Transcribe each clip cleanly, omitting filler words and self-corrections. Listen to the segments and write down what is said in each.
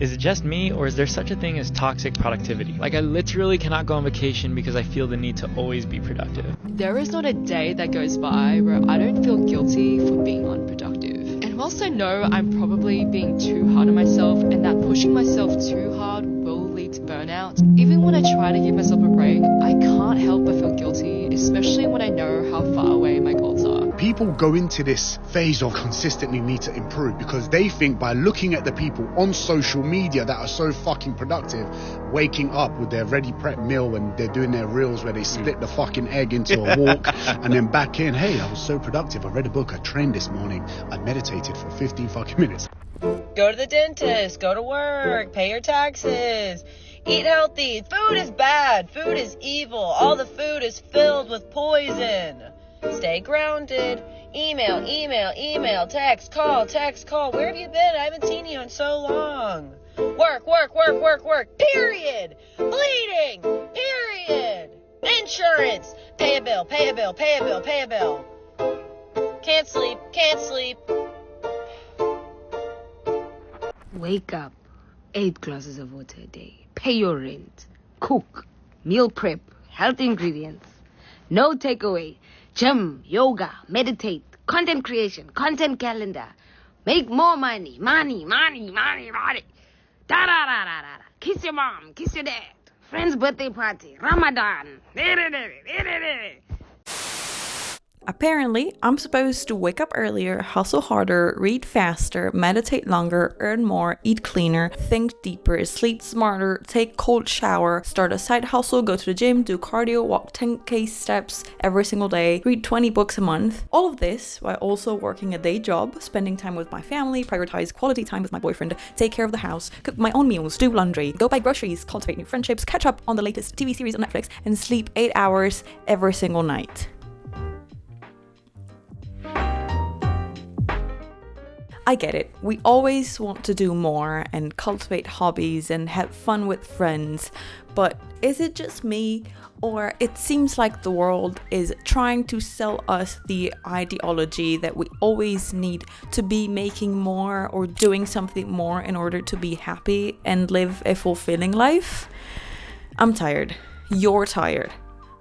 Is it just me, or is there such a thing as toxic productivity? Like, I literally cannot go on vacation because I feel the need to always be productive. There is not a day that goes by where I don't feel guilty for being unproductive. And whilst I know I'm probably being too hard on myself and that pushing myself too hard will lead to burnout, even when I try to give myself a break, I can't help but feel guilty, especially when I know how far away my goals are. People go into this phase of consistently need to improve because they think by looking at the people on social media that are so fucking productive, waking up with their ready prep meal and they're doing their reels where they split the fucking egg into a walk and then back in, hey, I was so productive, I read a book, I trained this morning, I meditated for 15 fucking minutes. Go to the dentist, go to work, pay your taxes, eat healthy. Food is bad, food is evil, all the food is filled with poison. Stay grounded. Email, text, call. Where have you been? I haven't seen you in so long. Work. Period. Bleeding. Period. Insurance. Pay a bill. Can't sleep. Wake up. 8 glasses of water a day. Pay your rent. Cook. Meal prep. Health ingredients. No takeaway. Gym, yoga, meditate, content creation, content calendar. Make more money. Da-da-da-da-da. Kiss your mom, kiss your dad. Friend's birthday party, Ramadan. Apparently, I'm supposed to wake up earlier, hustle harder, read faster, meditate longer, earn more, eat cleaner, think deeper, sleep smarter, take cold shower, start a side hustle, go to the gym, do cardio, walk 10k steps every single day, read 20 books a month. All of this while also working a day job, spending time with my family, prioritize quality time with my boyfriend, take care of the house, cook my own meals, do laundry, go buy groceries, cultivate new friendships, catch up on the latest TV series on Netflix, and sleep 8 hours every single night. I get it. We always want to do more and cultivate hobbies and have fun with friends, but is it just me? Or it seems like the world is trying to sell us the ideology that we always need to be making more or doing something more in order to be happy and live a fulfilling life? I'm tired. You're tired.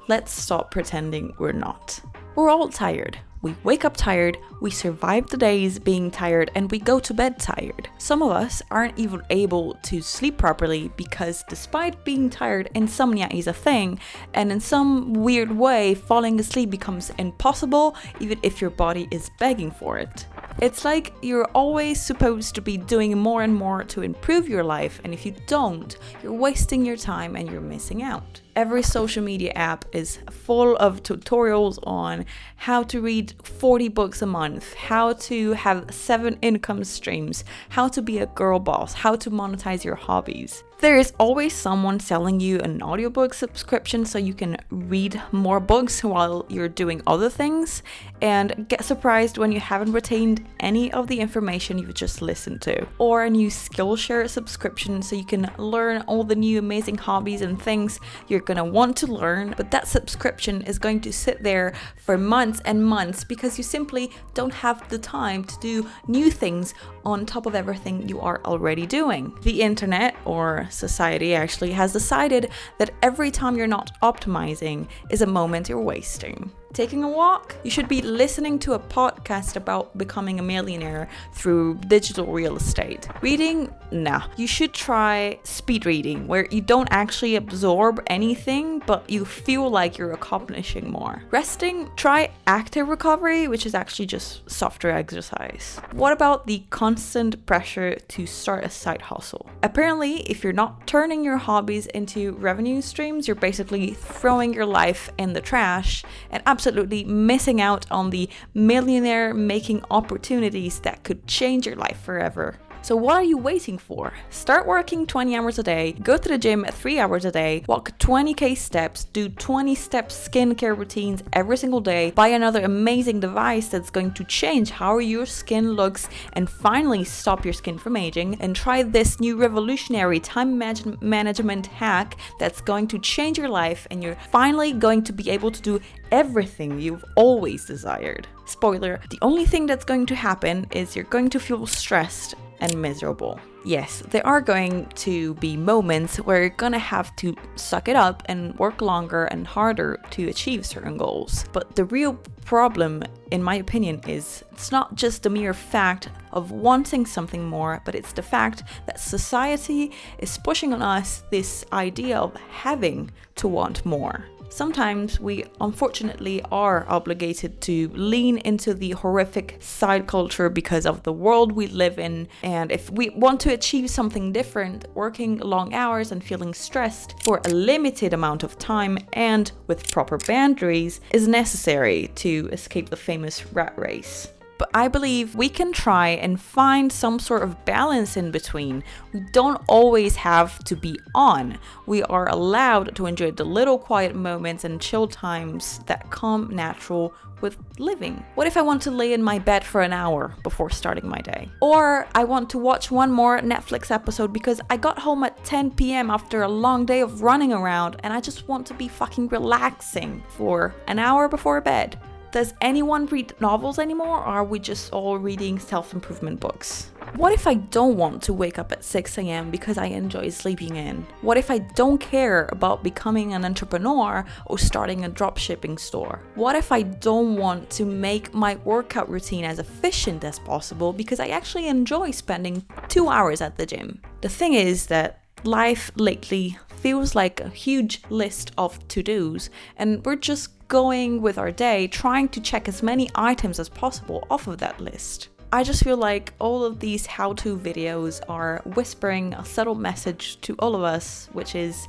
Let's stop pretending we're not. We're all tired. We wake up tired, we survive the days being tired, and we go to bed tired. Some of us aren't even able to sleep properly because despite being tired, insomnia is a thing, and in some weird way, falling asleep becomes impossible even if your body is begging for it. It's like you're always supposed to be doing more and more to improve your life, and if you don't, you're wasting your time and you're missing out. Every social media app is full of tutorials on how to read 40 books a month, how to have 7 income streams, how to be a girl boss, how to monetize your hobbies. There is always someone selling you an audiobook subscription so you can read more books while you're doing other things, and get surprised when you haven't retained any of the information you've just listened to. Or a new Skillshare subscription so you can learn all the new amazing hobbies and things you're gonna want to learn, but that subscription is going to sit there for months and months because you simply don't have the time to do new things on top of everything you are already doing. The internet, or society actually, has decided that every time you're not optimizing is a moment you're wasting. Taking a walk? You should be listening to a podcast about becoming a millionaire through digital real estate. Reading? Nah. You should try speed reading, where you don't actually absorb anything, but you feel like you're accomplishing more. Resting? Try active recovery, which is actually just softer exercise. What about the constant pressure to start a side hustle? Apparently, if you're not turning your hobbies into revenue streams, you're basically throwing your life in the trash and absolutely missing out on the millionaire making opportunities that could change your life forever. So what are you waiting for? Start working 20 hours a day, go to the gym 3 hours a day, walk 20k steps, do 20-step skincare routines every single day, buy another amazing device that's going to change how your skin looks and finally stop your skin from aging, and try this new revolutionary time management hack that's going to change your life, and you're finally going to be able to do everything you've always desired. Spoiler, the only thing that's going to happen is you're going to feel stressed and miserable. Yes, there are going to be moments where you're gonna have to suck it up and work longer and harder to achieve certain goals. But the real problem, in my opinion, is it's not just the mere fact of wanting something more, but it's the fact that society is pushing on us this idea of having to want more. Sometimes we unfortunately are obligated to lean into the horrific side culture because of the world we live in, and if we want to achieve something different, working long hours and feeling stressed for a limited amount of time and with proper boundaries is necessary to escape the famous rat race. But I believe we can try and find some sort of balance in between. We don't always have to be on. We are allowed to enjoy the little quiet moments and chill times that come natural with living. What if I want to lay in my bed for an hour before starting my day? Or I want to watch one more Netflix episode because I got home at 10 p.m. after a long day of running around and I just want to be fucking relaxing for an hour before bed. Does anyone read novels anymore, or are we just all reading self-improvement books? What if I don't want to wake up at 6 a.m. because I enjoy sleeping in? What if I don't care about becoming an entrepreneur or starting a dropshipping store? What if I don't want to make my workout routine as efficient as possible because I actually enjoy spending 2 hours at the gym? The thing is that life lately feels like a huge list of to-dos, and we're just going with our day trying to check as many items as possible off of that list. I just feel like all of these how-to videos are whispering a subtle message to all of us, which is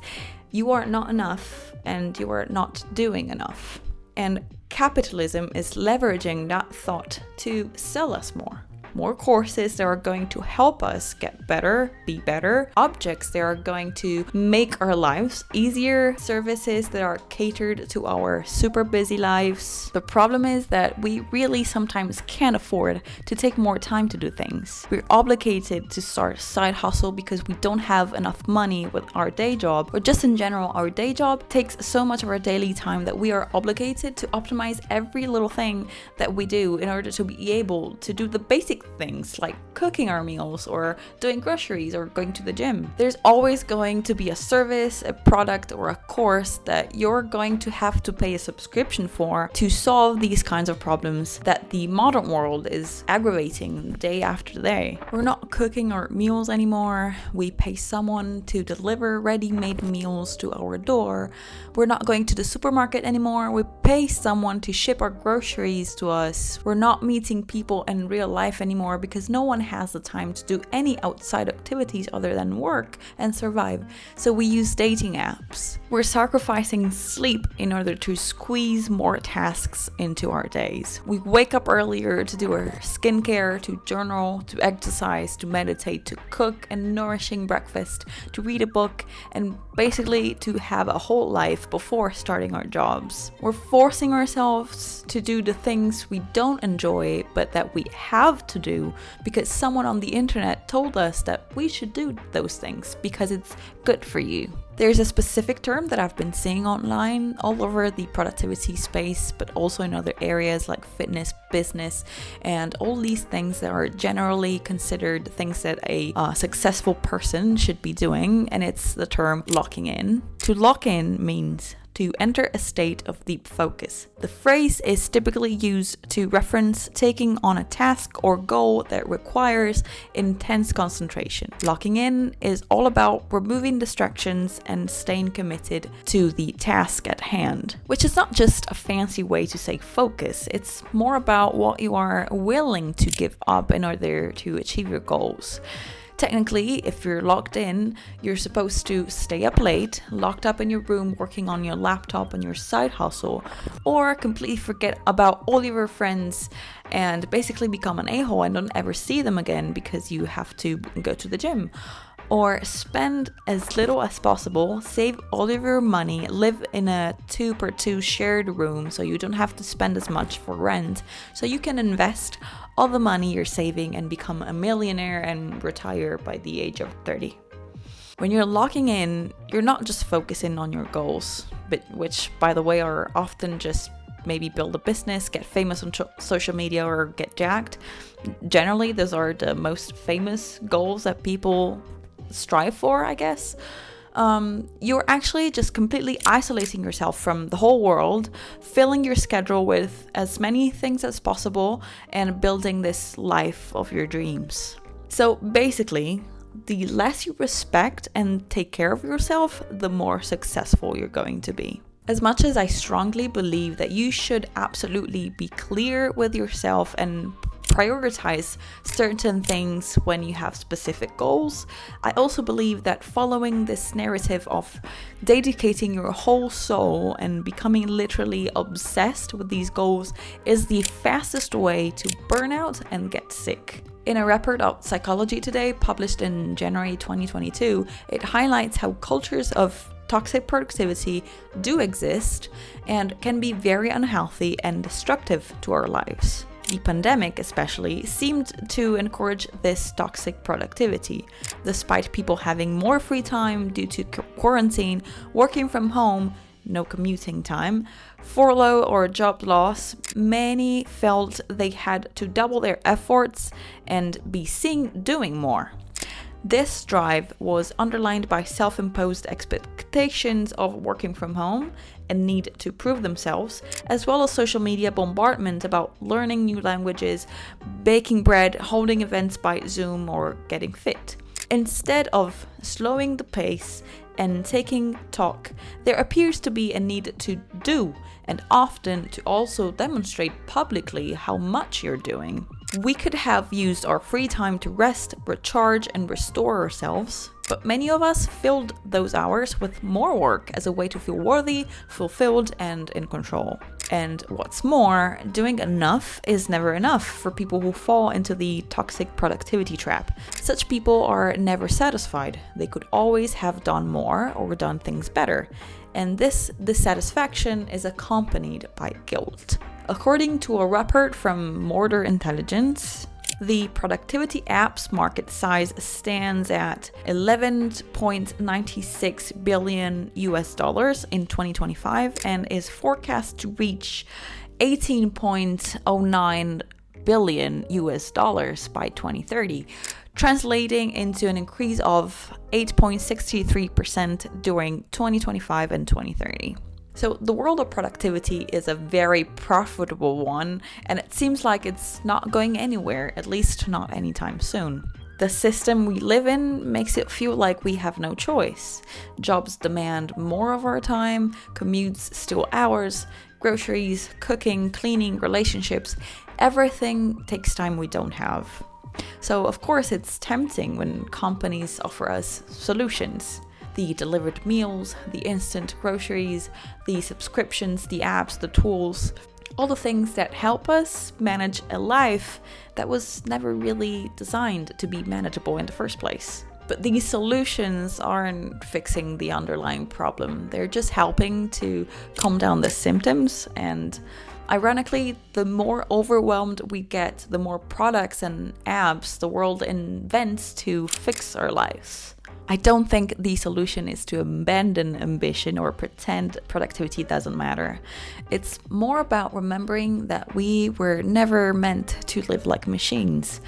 you are not enough and you are not doing enough. And capitalism is leveraging that thought to sell us more. More courses that are going to help us get better, be better, objects that are going to make our lives easier, services that are catered to our super busy lives. The problem is that we really sometimes can't afford to take more time to do things. We're obligated to start a side hustle because we don't have enough money with our day job, or just in general, our day job takes so much of our daily time that we are obligated to optimize every little thing that we do in order to be able to do the basic things like cooking our meals or doing groceries or going to the gym. There's always going to be a service, a product, or a course that you're going to have to pay a subscription for to solve these kinds of problems that the modern world is aggravating day after day. We're not cooking our meals anymore. We pay someone to deliver ready-made meals to our door. We're not going to the supermarket anymore. We pay someone to ship our groceries to us. We're not meeting people in real life anymore because no one has the time to do any outside activities other than work and survive. So we use dating apps. We're sacrificing sleep in order to squeeze more tasks into our days. We wake up earlier to do our skincare, to journal, to exercise, to meditate, to cook a nourishing breakfast, to read a book, and basically to have a whole life before starting our jobs. We're forcing ourselves to do the things we don't enjoy but that we have to do because someone on the internet told us that we should do those things because it's good for you. There's a specific term that I've been seeing online all over the productivity space, but also in other areas like fitness, business, and all these things that are generally considered things that a successful person should be doing, and it's the term locking in. To lock in means to enter a state of deep focus. The phrase is typically used to reference taking on a task or goal that requires intense concentration. Locking in is all about removing distractions and staying committed to the task at hand, which is not just a fancy way to say focus. It's more about what you are willing to give up in order to achieve your goals. Technically, if you're locked in, you're supposed to stay up late, locked up in your room working on your laptop on your side hustle, or completely forget about all your friends and basically become an a-hole and don't ever see them again because you have to go to the gym. Or spend as little as possible, save all of your money, live in a 2x2 shared room so you don't have to spend as much for rent, so you can invest all the money you're saving and become a millionaire and retire by the age of 30. When you're locking in, you're not just focusing on your goals, but which, by the way, are often just maybe build a business, get famous on social media, or get jacked. Generally, those are the most famous goals that people strive for, I guess. You're actually just completely isolating yourself from the whole world, filling your schedule with as many things as possible, and building this life of your dreams. So basically, the less you respect and take care of yourself, the more successful you're going to be. As much as I strongly believe that you should absolutely be clear with yourself and prioritize certain things when you have specific goals, I also believe that following this narrative of dedicating your whole soul and becoming literally obsessed with these goals is the fastest way to burn out and get sick. In a report of Psychology Today published in January 2022, it highlights how cultures of toxic productivity do exist and can be very unhealthy and destructive to our lives. The pandemic especially seemed to encourage this toxic productivity. Despite people having more free time due to quarantine, working from home, no commuting time, furlough or job loss, many felt they had to double their efforts and be seen doing more. This drive was underlined by self-imposed expectations of working from home and need to prove themselves, as well as social media bombardment about learning new languages, baking bread, holding events by Zoom, or getting fit. Instead of slowing the pace and taking talk, there appears to be a need to do, and often to also demonstrate publicly how much you're doing. We could have used our free time to rest, recharge, and restore ourselves, but many of us filled those hours with more work as a way to feel worthy, fulfilled, and in control. And what's more, doing enough is never enough for people who fall into the toxic productivity trap. Such people are never satisfied. They could always have done more or done things better. And this dissatisfaction is accompanied by guilt. According to a report from Mortar Intelligence, the productivity apps market size stands at $11.96 billion in 2025 and is forecast to reach $18.09 billion by 2030, translating into an increase of 8.63% during 2025 and 2030. So the world of productivity is a very profitable one, and it seems like it's not going anywhere, at least not anytime soon. The system we live in makes it feel like we have no choice. Jobs demand more of our time, commutes steal hours, groceries, cooking, cleaning, relationships, everything takes time we don't have. So of course it's tempting when companies offer us solutions. The delivered meals, the instant groceries, the subscriptions, the apps, the tools, all the things that help us manage a life that was never really designed to be manageable in the first place. But these solutions aren't fixing the underlying problem. They're just helping to calm down the symptoms, and ironically, the more overwhelmed we get, the more products and apps the world invents to fix our lives. I don't think the solution is to abandon ambition or pretend productivity doesn't matter. It's more about remembering that we were never meant to live like machines,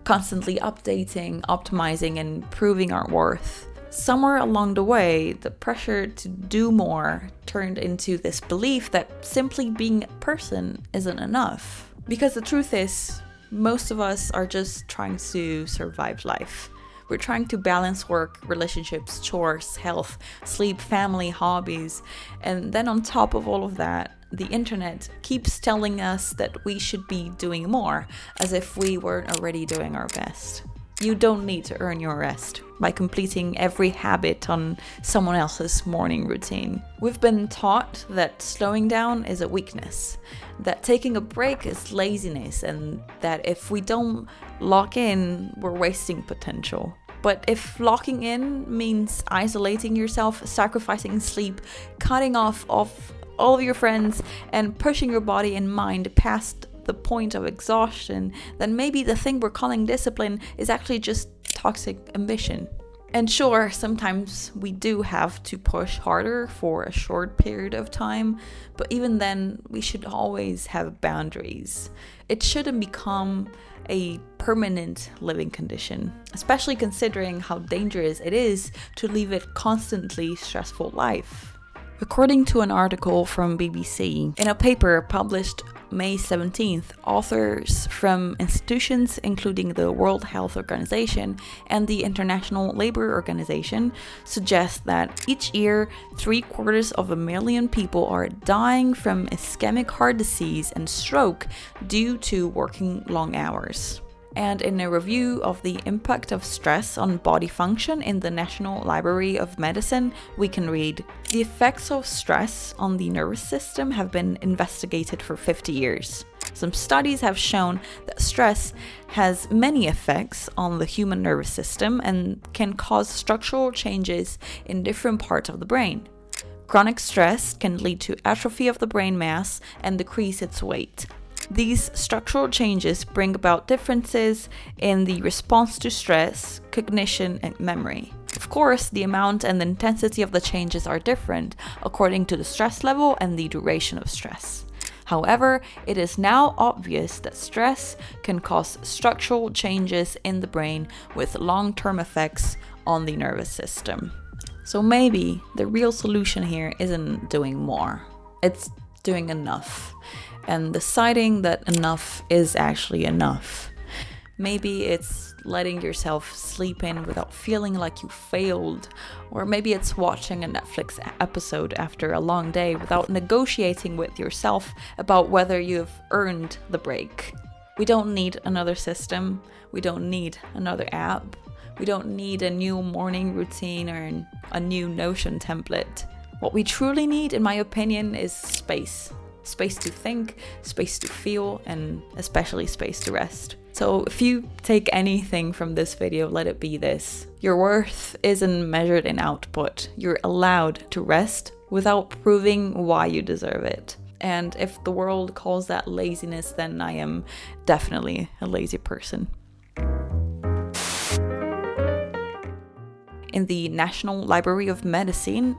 constantly updating, optimizing, and proving our worth. Somewhere along the way, the pressure to do more turned into this belief that simply being a person isn't enough. Because the truth is, most of us are just trying to survive life. We're trying to balance work, relationships, chores, health, sleep, family, hobbies. And then on top of all of that, the internet keeps telling us that we should be doing more, as if we weren't already doing our best. You don't need to earn your rest by completing every habit on someone else's morning routine. We've been taught that slowing down is a weakness, that taking a break is laziness, and that if we don't lock in, we're wasting potential. But if locking in means isolating yourself, sacrificing sleep, cutting off all of your friends, and pushing your body and mind past the point of exhaustion, then maybe the thing we're calling discipline is actually just toxic ambition. And sure, sometimes we do have to push harder for a short period of time, but even then, we should always have boundaries. It shouldn't become a permanent living condition, especially considering how dangerous it is to live a constantly stressful life. According to an article from BBC, in a paper published May 17th, authors from institutions including the World Health Organization and the International Labour Organization suggest that each year 750,000 people are dying from ischemic heart disease and stroke due to working long hours. And in a review of the impact of stress on body function in the National Library of Medicine, we can read, "The effects of stress on the nervous system have been investigated for 50 years. Some studies have shown that stress has many effects on the human nervous system and can cause structural changes in different parts of the brain. Chronic stress can lead to atrophy of the brain mass and decrease its weight. These structural changes bring about differences in the response to stress, cognition, and memory. Of course, the amount and the intensity of the changes are different according to the stress level and the duration of stress. However, it is now obvious that stress can cause structural changes in the brain with long-term effects on the nervous system." So maybe the real solution here isn't doing more. It's doing enough. And deciding that enough is actually enough. Maybe it's letting yourself sleep in without feeling like you failed. Or maybe it's watching a Netflix episode after a long day without negotiating with yourself about whether you've earned the break. We don't need another system. We don't need another app. We don't need a new morning routine or a new Notion template. What we truly need, in my opinion, is space. Space to think, space to feel, and especially space to rest. So if you take anything from this video, let it be this. Your worth isn't measured in output. You're allowed to rest without proving why you deserve it. And if the world calls that laziness, then I am definitely a lazy person. In the National Library of Medicine,